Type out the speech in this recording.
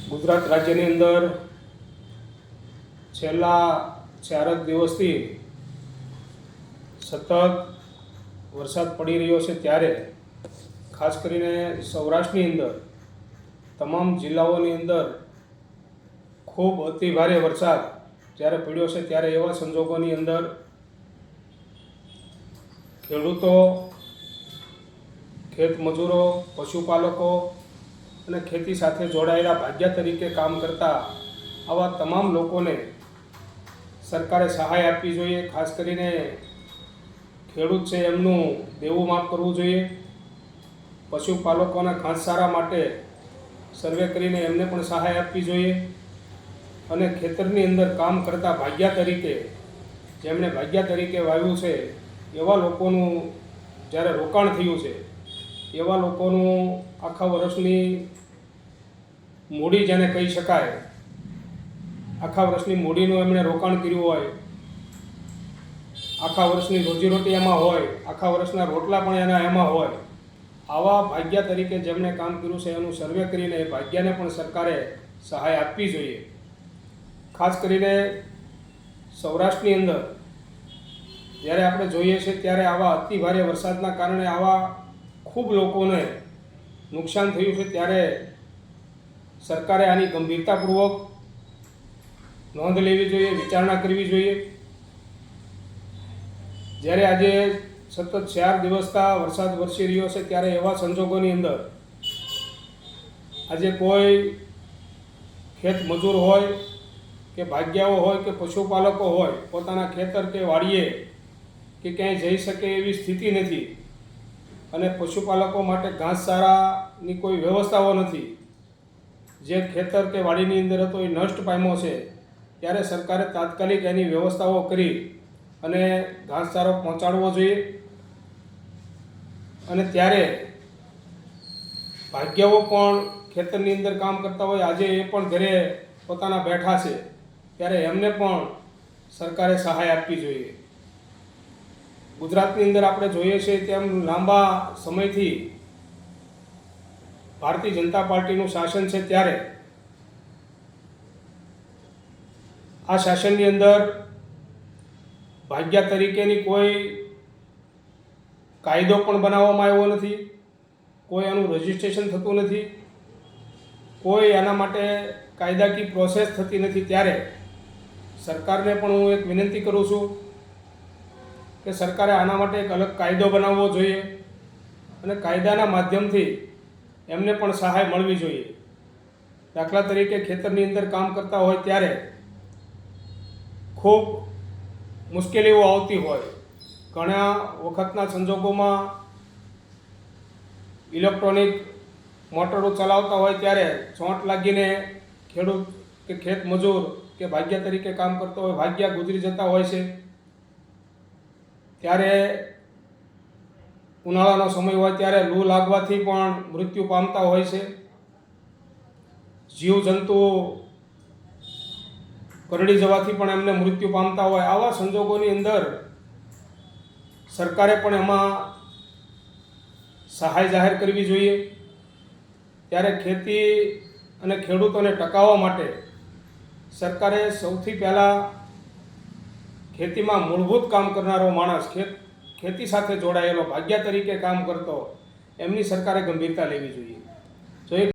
ગુજરાત રાજ્યની અંદર છેલ્લા 4 દિવસથી સતત વરસાદ પડી રહ્યો છે, ત્યારે ખાસ કરીને સૌરાષ્ટ્રની અંદર તમામ જિલ્લાઓની અંદર ખૂબ અતિ ભારે વરસાદ જ્યારે પડ્યો છે, ત્યારે એવા સંજોગોની અંદર ખેડૂતો, ખેત મજૂરો, પશુપાલકો અને ખેતી સાથે જોડાયેલા ભાગ્યા તરીકે કામ કરતા આવા તમામ લોકોને સરકારે સહાય આપવી જોઈએ. ખાસ કરીને ખેડૂત છે એમનું દેવું માફ કરવું જોઈએ. પશુપાલકોના ઘાસચારા માટે સર્વે કરીને એમને પણ સહાય આપવી જોઈએ. અને ખેતરની અંદર કામ કરતા ભાગ્યા તરીકે જેમણે ભાગ્યા તરીકે વાવ્યું છે એવા લોકોનું જ્યારે રોકાણ થયું છે, એવા લોકોનું આખા વર્ષની મૂડી જેને કહી શકાય, આખા વર્ષની મૂડીનું એમણે રોકાણ કર્યું હોય, આખા વર્ષની રોજીરોટી એમાં હોય, આખા વર્ષના રોટલા પણ એમાં હોય, આવા ભાગ્યા તરીકે જેમણે કામ કર્યું છે એનું સર્વે કરીને એ ભાગ્યાને પણ સરકારે સહાય આપવી જોઈએ. ખાસ કરીને સૌરાષ્ટ્રની અંદર જ્યારે આપણે જોઈએ છીએ ત્યારે આવા અતિ ભારે વરસાદના કારણે આવા ખૂબ લોકોને નુકસાન થયું છે, ત્યારે સરકારે આની ગંભીરતાપૂર્વક નોંધ લેવી જોઈએ, વિચારણા કરવી જોઈએ. જ્યારે આજે સતત 4 દિવસથી વરસાદ વરસી રહ્યો છે, ત્યારે એવા સંજોગોની અંદર આજે કોઈ ખેત મજૂર હોય કે ભાગ્યાઓ હોય કે પશુપાલકો હોય, પોતાના ખેતર કે વાડીએ કે ક્યાંય જઈ શકે એવી સ્થિતિ નથી. અને પશુપાલકો માટે ઘાસચારાની કોઈ વ્યવસ્થાઓ નથી. જે ખેતર કે વાડીની અંદર હતો એ નષ્ટ પામ્યો છે, ત્યારે સરકારે તાત્કાલિક એની વ્યવસ્થાઓ કરી અને ઘાસચારો પહોંચાડવો જોઈએ. અને ત્યારે ભાગ્યાઓ પણ ખેતરની અંદર કામ કરતા હોય, આજે એ પણ ઘરે પોતાના બેઠા છે, ત્યારે એમને પણ સરકારે સહાય આપવી જોઈએ. ગુજરાતની અંદર આપણે જોઈએ છીએ તેમ લાંબા સમયથી ભારતીય જનતા પાર્ટીનું શાસન છે, ત્યારે આ શાસનની અંદર ભાગ્યા તરીકેની કોઈ કાયદો પણ બનાવવામાં આવ્યો નથી, કોઈ આનું રજિસ્ટ્રેશન થતું નથી, કોઈ આના માટે કાયદાકીય પ્રોસેસ થતી નથી. ત્યારે સરકારને પણ હું એક વિનંતી કરું છું કે સરકારે આના માટે એક અલગ કાયદો બનાવવો જોઈએ અને કાયદાના માધ્યમથી એમને પણ સહાય મળવી જોઈએ. દાખલા તરીકે ખેતરની અંદર કામ કરતા હોય ત્યારે ખૂબ મુશ્કેલીઓ આવતી હોય. ઘણા વખતના સંજોગોમાં ઇલેક્ટ્રોનિક મોટરો ચલાવતા હોય ત્યારે ચોંટ લાગીને ખેડૂત કે ખેત મજૂર કે ભાગ્યા તરીકે કામ કરતો હોય, ભાગ્યા ગુજરી જતા હોય છે. ત્યારે ઉનાળાનો સમય હોય ત્યારે લૂ લાગવાથી પણ મૃત્યુ પામતા હોય છે. જીવજંતુઓ કરડી જવાથી પણ એમને મૃત્યુ પામતા હોય. આવા સંજોગોની અંદર સરકારે પણ એમાં સહાય જાહેર કરવી જોઈએ. ત્યારે ખેતી અને ખેડૂતોને ટકાવવા માટે સરકારે સૌથી પહેલાં ખેતીમાં મૂળભૂત કામ કરનારો માણસ, ખેતી સાથે જોડાયેલો ભાગ્યા તરીકે કામ કરતો, એમની સરકારે ગંભીરતા લેવી જોઈએ.